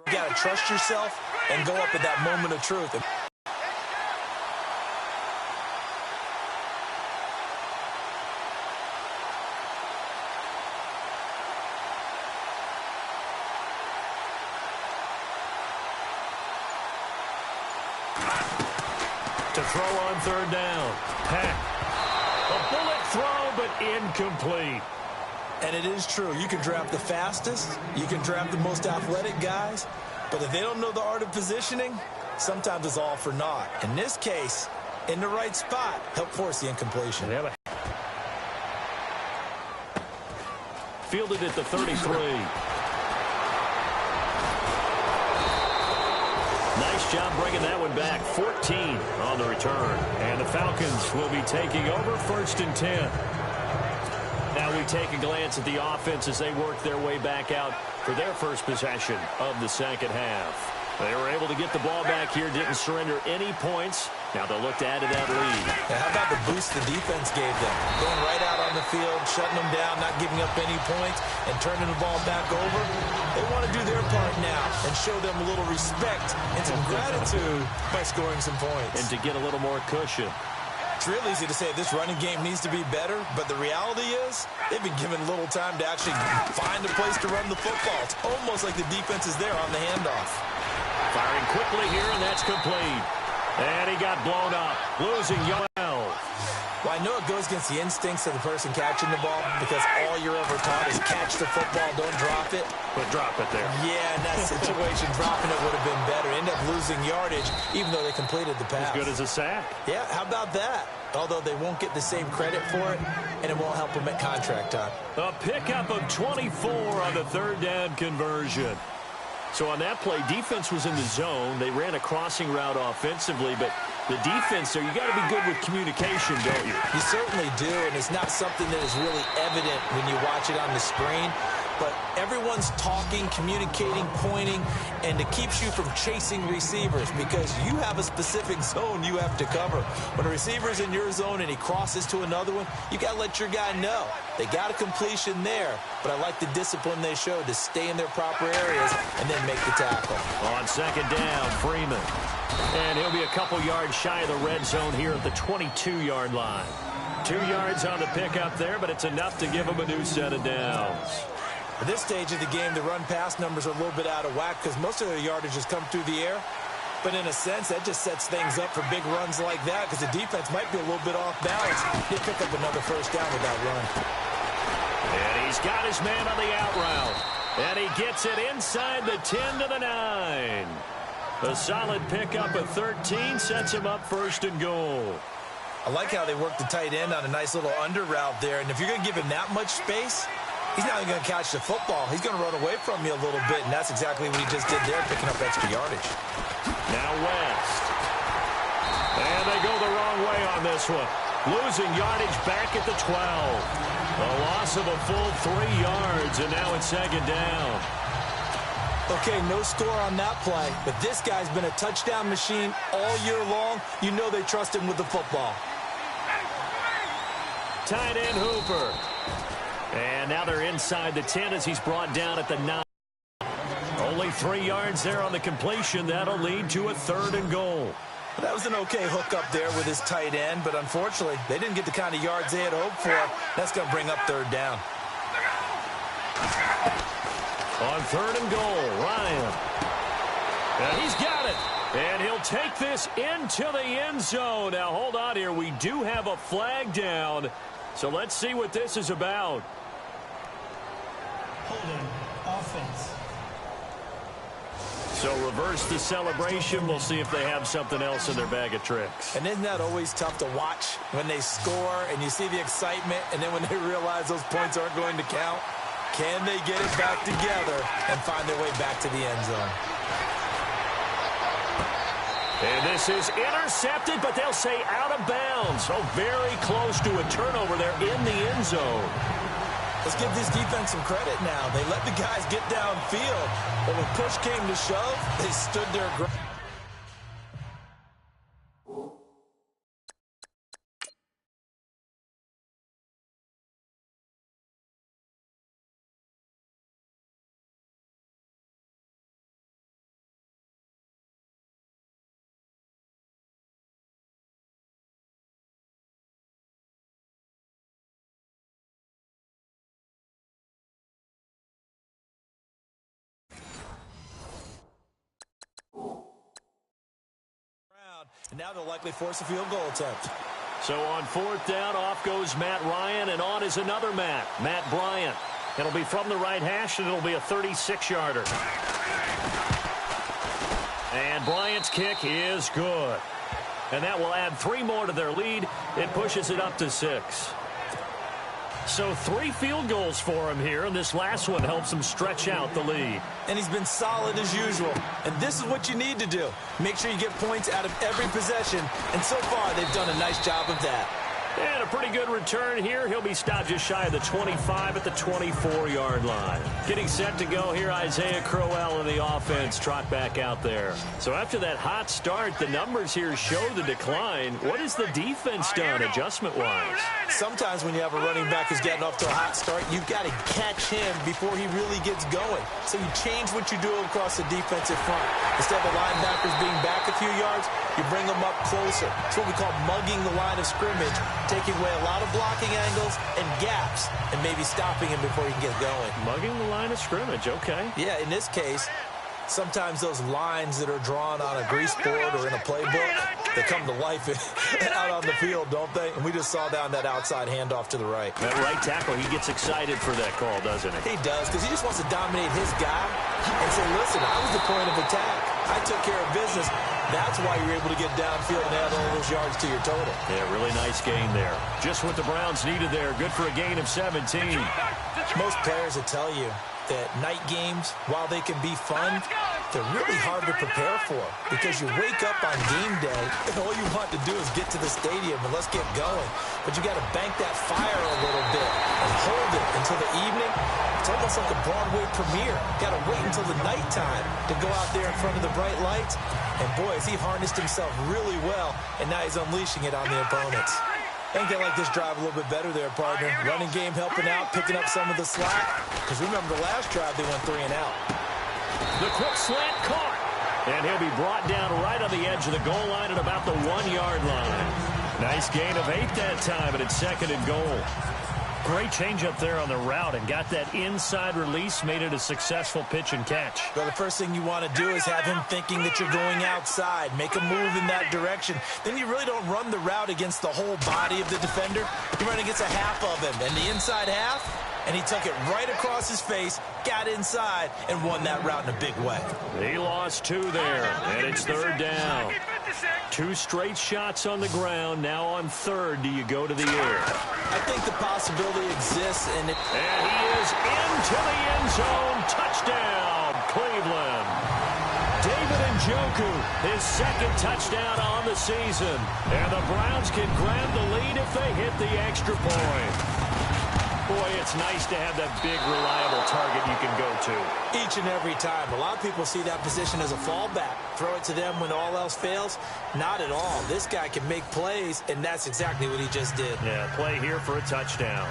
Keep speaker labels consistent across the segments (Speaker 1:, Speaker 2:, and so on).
Speaker 1: You got to trust yourself and go up at that moment of truth.
Speaker 2: To throw on third down. Peck. A bullet throw, but incomplete.
Speaker 1: And it is true. You can draft the fastest. You can draft the most athletic guys. But if they don't know the art of positioning, sometimes it's all for naught. In this case, in the right spot, help force the incompletion.
Speaker 2: Fielded at the 33. Nice job bringing that one back. 14 on the return. And the Falcons will be taking over 1st and 10. Now we take a glance at the offense as they work their way back out for their first possession of the second half. They were able to get the ball back here, didn't surrender any points. Now they'll look to add to that lead.
Speaker 1: Now, how about the boost the defense gave them? Going right out on the field, shutting them down, not giving up any points, and turning the ball back over. They want to do their part now and show them a little respect and some gratitude by scoring some points.
Speaker 2: And to get a little more cushion.
Speaker 1: It's real easy to say this running game needs to be better, but the reality is they've been given little time to actually find a place to run the football. It's almost like the defense is there on the handoff.
Speaker 2: Firing quickly here, and that's complete. And he got blown up, losing yard.
Speaker 1: Well, I know it goes against the instincts of the person catching the ball because all you're ever taught is catch the football, don't drop it.
Speaker 2: But drop it there.
Speaker 1: Yeah, in that situation, dropping it would have been better. End up losing yardage, even though they completed the pass.
Speaker 2: As good as a sack.
Speaker 1: Yeah, how about that? Although they won't get the same credit for it, and it won't help them at contract time.
Speaker 2: A pickup of 24 on the third down conversion. So on that play, defense was in the zone. They ran a crossing route offensively, but the defense there, you got to be good with communication, don't you?
Speaker 1: You certainly do, and it's not something that is really evident when you watch it on the screen. But everyone's talking, communicating, pointing, and it keeps you from chasing receivers because you have a specific zone you have to cover. When a receiver's in your zone and he crosses to another one, you got to let your guy know. They got a completion there, but I like the discipline they showed to stay in their proper areas and then make the tackle.
Speaker 2: On second down, Freeman. And he'll be a couple yards shy of the red zone here at the 22-yard line. 2 yards on the pickup there, but it's enough to give him a new set of downs.
Speaker 1: At this stage of the game, the run-pass numbers are a little bit out of whack because most of their yardage has come through the air. But in a sense, that just sets things up for big runs like that because the defense might be a little bit off balance. He'll pick up another first down with that run.
Speaker 2: And he's got his man on the out route. And he gets it inside the 10 to the 9. A solid pickup of 13 sets him up 1st and goal.
Speaker 1: I like how they work the tight end on a nice little under route there. And if you're going to give him that much space, he's not even going to catch the football. He's going to run away from you a little bit, and that's exactly what he just did there, picking up extra yardage.
Speaker 2: Now West. And they go the wrong way on this one. Losing yardage back at the 12. A loss of a full 3 yards, and now it's second down.
Speaker 1: Okay, no score on that play, but this guy's been a touchdown machine all year long. You know they trust him with the football.
Speaker 2: Tight end Hooper. And now they're inside the 10 as he's brought down at the 9. Only 3 yards there on the completion. That'll lead to a 3rd and goal.
Speaker 1: Well, that was an okay hook up there with his tight end, but unfortunately, they didn't get the kind of yards they had hoped for. That's going to bring up 3rd down.
Speaker 2: On 3rd and goal, Ryan. And he's got it. And he'll take this into the end zone. Now, hold on here. We do have a flag down. So let's see what this is about.
Speaker 3: Holding offense.
Speaker 2: So reverse the celebration. We'll see if they have something else in their bag of tricks.
Speaker 1: And isn't that always tough to watch when they score and you see the excitement and then when they realize those points aren't going to count? Can they get it back together and find their way back to the end zone?
Speaker 2: And this is intercepted, but they'll say out of bounds. So very close to a turnover there in the end zone.
Speaker 1: Let's give this defense some credit now. They let the guys get downfield, but when push came to shove, they stood their ground. And now they'll likely force a field goal attempt.
Speaker 2: So on fourth down, off goes Matt Ryan, and on is another Matt Bryant. It'll be from the right hash, and it'll be a 36-yarder. And Bryant's kick is good. And that will add 3 more to their lead. It pushes it up to 6. So 3 field goals for him here, and this last one helps him stretch out the lead.
Speaker 1: And he's been solid as usual. And this is what you need to do. Make sure you get points out of every possession. And so far, they've done a nice job of that.
Speaker 2: And a pretty good return here. He'll be stopped just shy of the 25 at the 24-yard line. Getting set to go here, Isaiah Crowell and the offense trot back out there. So after that hot start, the numbers here show the decline. What has the defense done adjustment-wise?
Speaker 1: Sometimes when you have a running back who's getting off to a hot start, you've got to catch him before he really gets going. So you change what you do across the defensive front. Instead of the linebackers being back a few yards, you bring them up closer. It's what we call mugging the line of scrimmage, taking away a lot of blocking angles and gaps and maybe stopping him before he can get going.
Speaker 2: Mugging the line of scrimmage, okay.
Speaker 1: Yeah, in this case, sometimes those lines that are drawn on a grease board or in a playbook, they come to life out on the field, don't they? And we just saw down that outside handoff to the right.
Speaker 2: That right tackle, he gets excited for that call, doesn't he?
Speaker 1: He does, because he just wants to dominate his guy and say, listen, I was the point of attack. I took care of business. That's why you're able to get downfield and add all those yards to your total.
Speaker 2: Yeah, really nice gain there. Just what the Browns needed there. Good for a gain of 17.
Speaker 1: Most players will tell you that night games, while they can be fun, they're really hard to prepare for because you wake up on game day and all you want to do is get to the stadium and let's get going. But you got to bank that fire a little bit and hold it until the evening. It's almost like a Broadway premiere. Got to wait until the nighttime to go out there in front of the bright lights. And boy, has he harnessed himself really well, and now he's unleashing it on the opponents. I think they like this drive a little bit better there, partner. Running game helping out, picking up some of the slack. Because remember, the last drive, they went 3 and out.
Speaker 2: The quick slant caught. And he'll be brought down right on the edge of the goal line at about the 1-yard line. Nice gain of 8 that time, and it's 2nd and goal. Great changeup there on the route and got that inside release, made it a successful pitch and catch.
Speaker 1: Well, the first thing you want to do is have him thinking that you're going outside. Make a move in that direction. Then you really don't run the route against the whole body of the defender. You run against a half of him, and the inside half, and he took it right across his face, got inside, and won that route in a big way.
Speaker 2: He lost 2 there, and it's 3rd down. 2 straight shots on the ground. Now on 3rd, do you go to the air?
Speaker 1: I think the possibility exists, and
Speaker 2: he is into the end zone. Touchdown, Cleveland. David Njoku, his 2nd touchdown on the season. And the Browns can grab the lead if they hit the extra point. Boy, it's nice to have that big, reliable target you can go to.
Speaker 1: Each and every time. A lot of people see that position as a fallback. Throw it to them when all else fails. Not at all. This guy can make plays, and that's exactly what he just did.
Speaker 2: Yeah, play here for a touchdown.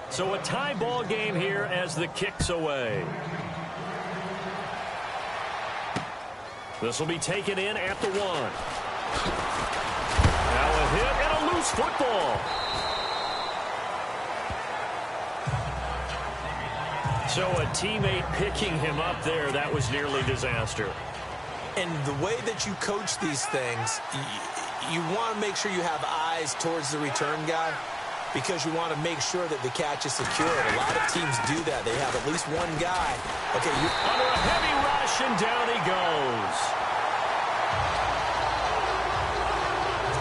Speaker 2: So a tie ball game here as the kick's away. This will be taken in at the 1. Now a hit and a loose football. So a teammate picking him up there, that was nearly disaster.
Speaker 1: And the way that you coach these things, you want to make sure you have eyes towards the return guy, because you want to make sure that the catch is secured. A lot of teams do that. They have at least one guy. Okay,
Speaker 2: under a heavy rush, and down he goes.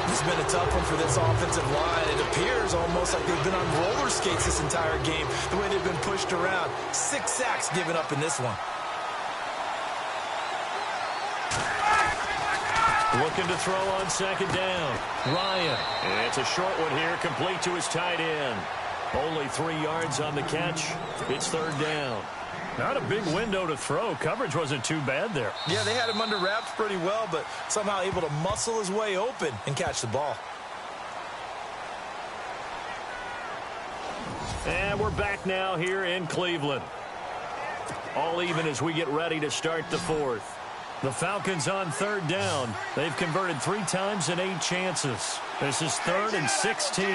Speaker 1: This has been a tough one for this offensive line. It appears almost like they've been on roller skates this entire game, the way they've been pushed around. 6 sacks given up in this one.
Speaker 2: Looking to throw on second down. Ryan. And it's a short one here, complete to his tight end. Only 3 yards on the catch. It's third down. Not a big window to throw. Coverage wasn't too bad there.
Speaker 1: Yeah, they had him under wraps pretty well, but somehow able to muscle his way open and catch the ball.
Speaker 2: And we're back now here in Cleveland. All even as we get ready to start the fourth. The Falcons on third down. They've converted 3 times in 8 chances. This is 3rd and 16.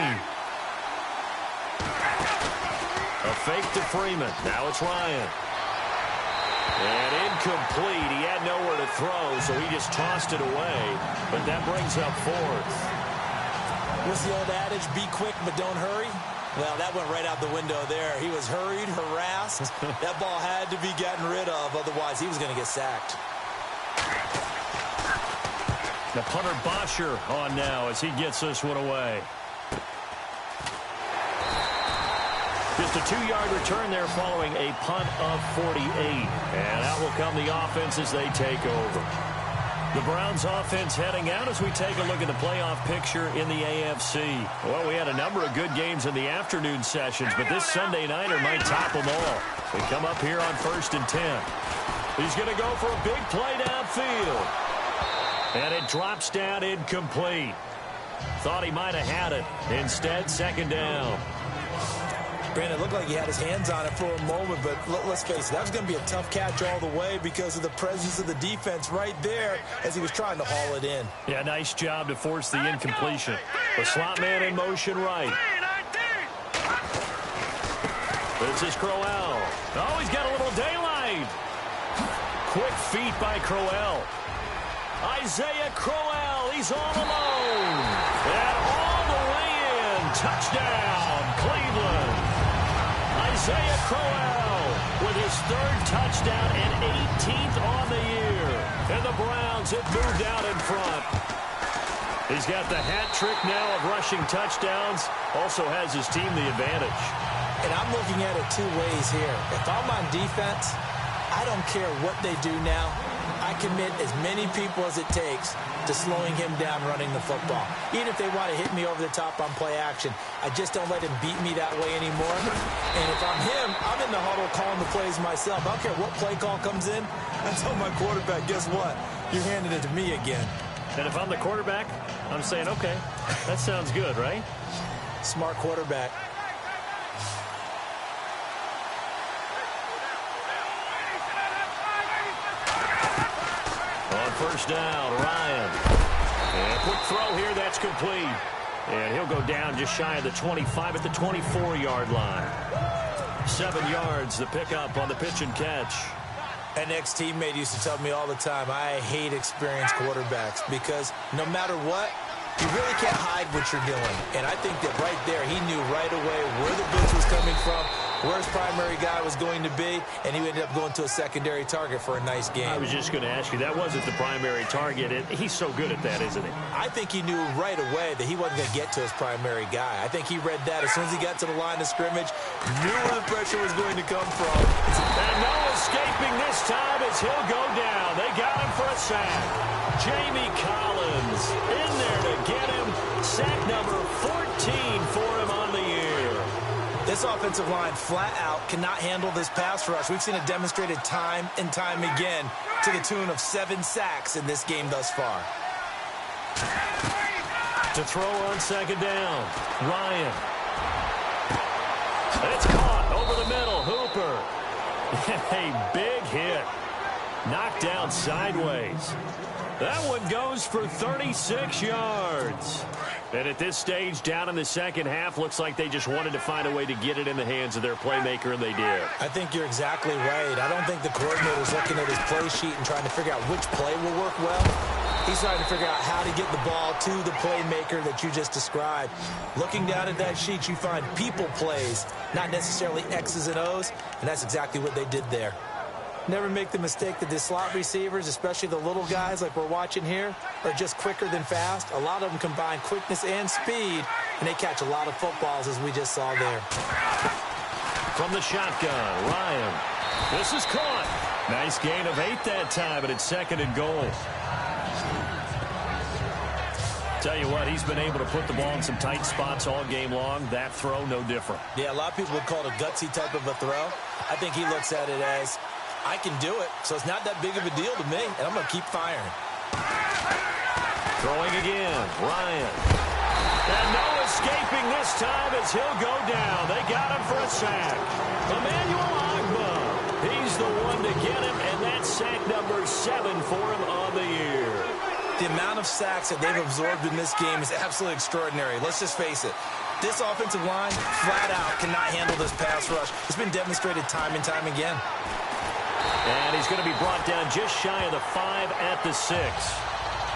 Speaker 2: A fake to Freeman. Now it's Ryan. And incomplete. He had nowhere to throw, so he just tossed it away. But that brings up 4th.
Speaker 1: What's the old adage? Be quick, but don't hurry. Well, that went right out the window there. He was hurried, harassed. That ball had to be gotten rid of, otherwise he was going to get sacked.
Speaker 2: The punter Bosher on now as he gets this one away. Just a 2-yard return there following a punt of 48. And out will come the offense as they take over. The Browns offense heading out as we take a look at the playoff picture in the AFC. Well, we had a number of good games in the afternoon sessions, but this Sunday nighter might top them all. We come up here on 1st and 10. He's going to go for a big play downfield. And it drops down incomplete. Thought he might have had it. Instead, second down.
Speaker 1: Brandon, it looked like he had his hands on it for a moment, but let's face it, that was going to be a tough catch all the way because of the presence of the defense right there as he was trying to haul it in.
Speaker 2: Yeah, nice job to force the incompletion. The slot man in motion right. This is Crowell. Oh, he's got a little daylight. Quick feet by Crowell. Isaiah Crowell, he's all alone. And all the way in. Touchdown, Cleveland. Isaiah Crowell with his 3rd touchdown and 18th on the year. And the Browns have moved out in front. He's got the hat trick now of rushing touchdowns. Also has his team the advantage.
Speaker 1: And I'm looking at it 2 ways here. If I'm on defense, I don't care what they do now. I commit as many people as it takes to slowing him down running the football. Even if they want to hit me over the top on play action, I just don't let him beat me that way anymore. And if I'm him, I'm in the huddle calling the plays myself. I don't care what play call comes in. I tell my quarterback, guess what? You're handing it to me again.
Speaker 2: And if I'm the quarterback, I'm saying, okay, that sounds good, right?
Speaker 1: Smart quarterback.
Speaker 2: First down, Ryan. And a quick throw here, that's complete. And he'll go down just shy of the 25 at the 24-yard line. 7 yards, the pickup on the pitch and catch.
Speaker 1: An ex-teammate used to tell me all the time, I hate experienced quarterbacks because no matter what, you really can't hide what you're doing. And I think that right there, he knew right away where the blitz was coming from, where his primary guy was going to be, and he ended up going to a secondary target for a nice game.
Speaker 2: I was just going to ask you, that wasn't the primary target. He's so good at that, isn't he?
Speaker 1: I think he knew right away that he wasn't going to get to his primary guy. I think he read that as soon as he got to the line of scrimmage, knew where the pressure was going to come from.
Speaker 2: And no escaping this time as he'll go down. They got him for a sack. Jamie Collins in there to get him. Sack number 14 for him on the year.
Speaker 1: This offensive line flat out cannot handle this pass rush. We've seen it demonstrated time and time again to the tune of 7 sacks in this game thus far.
Speaker 2: To throw on second down, Ryan. It's caught over the middle, Hooper. A big hit. Knocked down sideways. That one goes for 36 yards. And at this stage, down in the second half, looks like they just wanted to find a way to get it in the hands of their playmaker, and they did.
Speaker 1: I think you're exactly right. I don't think the coordinator's looking at his play sheet and trying to figure out which play will work well. He's trying to figure out how to get the ball to the playmaker that you just described. Looking down at that sheet, you find people plays, not necessarily X's and O's, and that's exactly what they did there. Never make the mistake that the slot receivers, especially the little guys like we're watching here, are just quicker than fast. A lot of them combine quickness and speed, and they catch a lot of footballs, as we just saw there.
Speaker 2: From the shotgun, Ryan. This is caught. Nice gain of 8 that time, but it's second and goal. Tell you what, he's been able to put the ball in some tight spots all game long. That throw, no different.
Speaker 1: Yeah, a lot of people would call it a gutsy type of a throw. I think he looks at it as, I can do it, so it's not that big of a deal to me, and I'm going to keep firing.
Speaker 2: Throwing again, Ryan. And no escaping this time as he'll go down. They got him for a sack. Emmanuel Agba, he's the one to get him, and that's sack number 7 for him on the year.
Speaker 1: The amount of sacks that they've absorbed in this game is absolutely extraordinary. Let's just face it. This offensive line, flat out, cannot handle this pass rush. It's been demonstrated time and time again.
Speaker 2: And he's going to be brought down just shy of the 5 at the 6.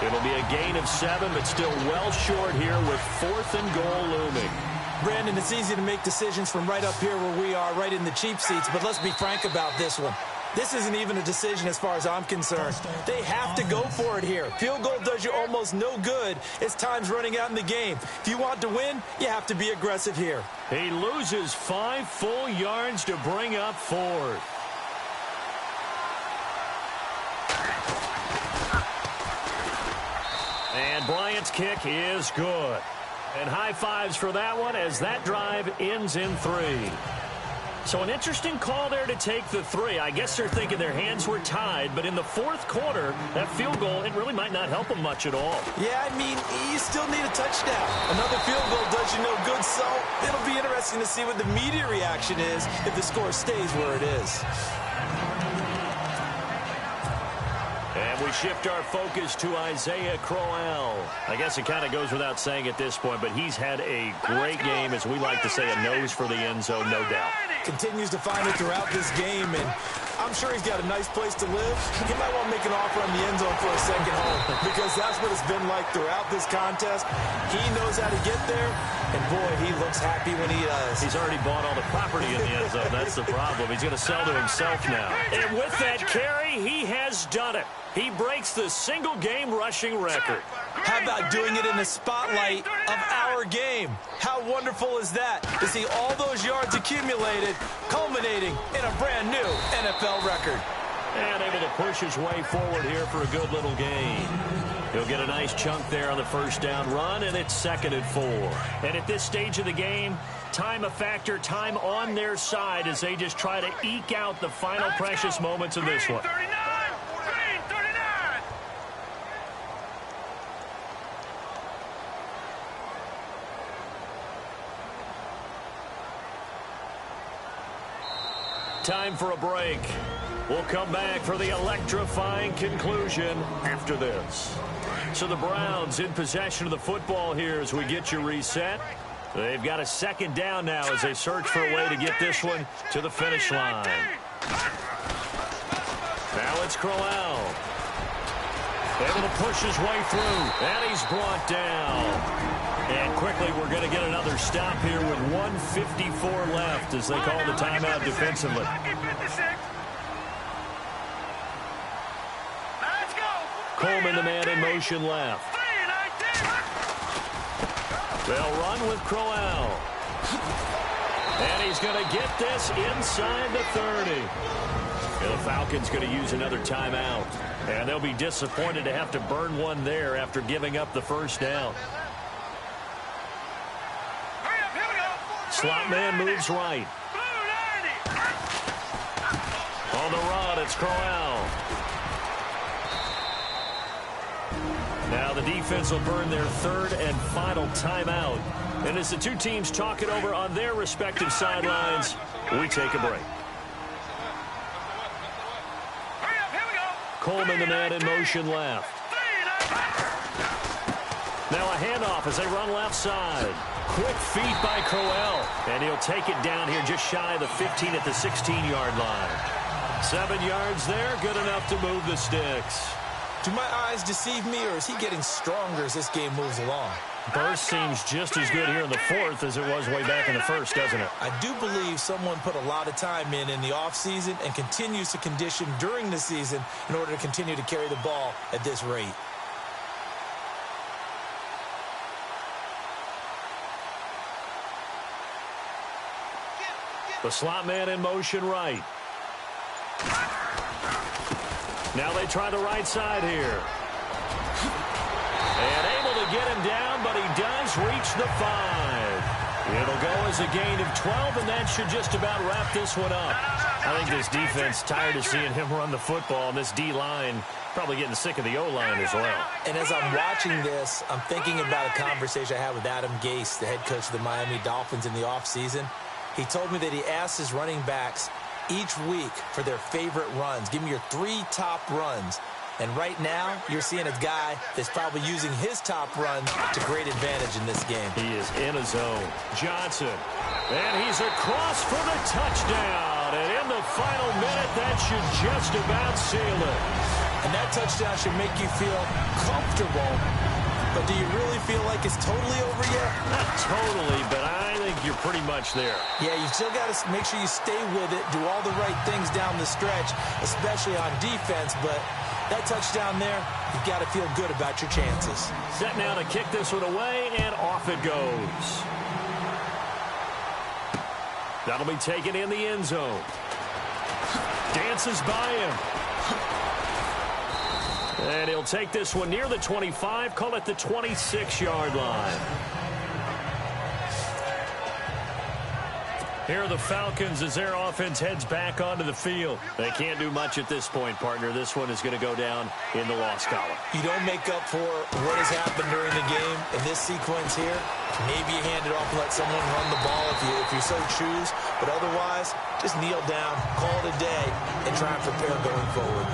Speaker 2: It'll be a gain of 7, but still well short here with 4th and goal looming.
Speaker 1: Brandon, it's easy to make decisions from right up here where we are, right in the cheap seats, but let's be frank about this one. This isn't even a decision as far as I'm concerned. They have to go for it here. Field goal does you almost no good as time's running out in the game. If you want to win, you have to be aggressive here.
Speaker 2: He loses 5 full yards to bring up 4th. And Bryant's kick is good. And high fives for that one as that drive ends in 3. So an interesting call there to take the 3. I guess they're thinking their hands were tied, but in the 4th quarter, that field goal, it really might not help them much at all.
Speaker 1: Yeah, I mean, you still need a touchdown. Another field goal does you no good, so it'll be interesting to see what the media reaction is if the score stays where it is.
Speaker 2: And we shift our focus to Isaiah Crowell. I guess it kind of goes without saying at this point, but he's had a great game, as we like to say, a nose for the end zone, no doubt.
Speaker 1: Continues to find it throughout this game, and I'm sure he's got a nice place to live. He might want to make an offer on the end zone for a second home, because that's what it's been like throughout this contest. He knows how to get there, and boy, he looks happy when he does.
Speaker 2: He's already bought all the property in the end zone. That's the problem. He's going to sell to himself now. And with that carry, he has done it. He breaks the single-game rushing record.
Speaker 1: How about doing it in the spotlight of our game? How wonderful is that to see all those yards accumulated, culminating in a brand new NFL record.
Speaker 2: And able to push his way forward here for a good little gain. He'll get a nice chunk there on the first down run, and it's 2nd and 4. And at this stage of the game, time a factor, time on their side as they just try to eke out the final precious moments of this one. Time for a break. We'll come back for the electrifying conclusion after this. So the Browns in possession of the football here as we get you reset. They've got a 2nd down now as they search for a way to get this one to the finish line. Now it's Crowell. Able to push his way through, and he's brought down. And quickly, we're going to get another stop here with 1:54 left as they call the timeout defensively. Coleman, the man in motion left. They'll run with Crowell. And he's going to get this inside the 30. And the Falcons going to use another timeout. And they'll be disappointed to have to burn one there after giving up the first down. Slot man moves right. On the run, it's Crowell. Now the defense will burn their 3rd and final timeout. And as the two teams talk it over on their respective sidelines, we take a break. Coleman, the man in motion left. Now a handoff as they run left side. Quick feet by Crowell. And he'll take it down here just shy of the 15 at the 16-yard line. 7 yards there, good enough to move the sticks.
Speaker 1: Do my eyes deceive me, or is he getting stronger as this game moves along?
Speaker 2: Burst seems just as good here in the 4th as it was way back in the 1st, doesn't it?
Speaker 1: I do believe someone put a lot of time in the offseason and continues to condition during the season in order to continue to carry the ball at this rate.
Speaker 2: The slot man in motion right. Now they try the right side here. And able to to get him down, but he does reach the 5. It'll go as a gain of 12, and that should just about wrap this one up. I think this defense tired of seeing him run the football, and this D-line probably getting sick of the O-line as well.
Speaker 1: And as I'm watching this, I'm thinking about a conversation I had with Adam Gase, the head coach of the Miami Dolphins in the offseason. He told me that he asked his running backs each week for their favorite runs. Give me your 3 top runs. And right now, you're seeing a guy that's probably using his top run to great advantage in this game.
Speaker 2: He is in a zone. Johnson. And he's across for the touchdown. And in the final minute, that should just about seal it.
Speaker 1: And that touchdown should make you feel comfortable. But do you really feel like it's totally over yet?
Speaker 2: Not totally, but I think you're pretty much there.
Speaker 1: Yeah, you still got to make sure you stay with it, do all the right things down the stretch, especially on defense. But that touchdown there, you've got to feel good about your chances.
Speaker 2: Set now to kick this one away, and off it goes. That'll be taken in the end zone. Dances by him. And he'll take this one near the 25, call it the 26-yard line. Here are the Falcons as their offense heads back onto the field. They can't do much at this point, partner. This one is going to go down in the loss column.
Speaker 1: You don't make up for what has happened during the game in this sequence here. Maybe you hand it off and let someone run the ball if you so choose. But otherwise, just kneel down, call it a day, and try and prepare going forward.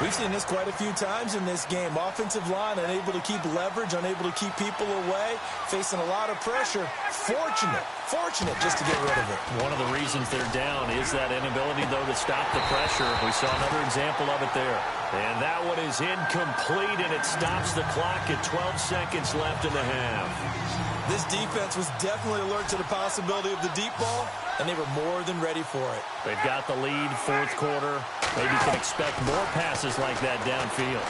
Speaker 1: We've seen this quite a few times in this game. Offensive line unable to keep leverage, unable to keep people away, facing a lot of pressure. Fortunate just to get rid of it.
Speaker 2: One of the reasons they're down is that inability, though, to stop the pressure. We saw another example of it there. And that one is incomplete, and it stops the clock at 12 seconds left in the half.
Speaker 1: This defense was definitely alert to the possibility of the deep ball, and they were more than ready for it.
Speaker 2: They've got the lead, fourth quarter. Maybe can expect more passes like that downfield.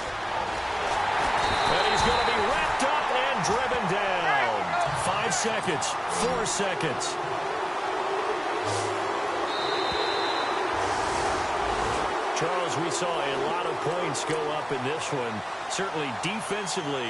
Speaker 2: And he's going to be wrapped up and driven down. 5 seconds, 4 seconds. Charles, we saw a lot of points go up in this one. Certainly defensively,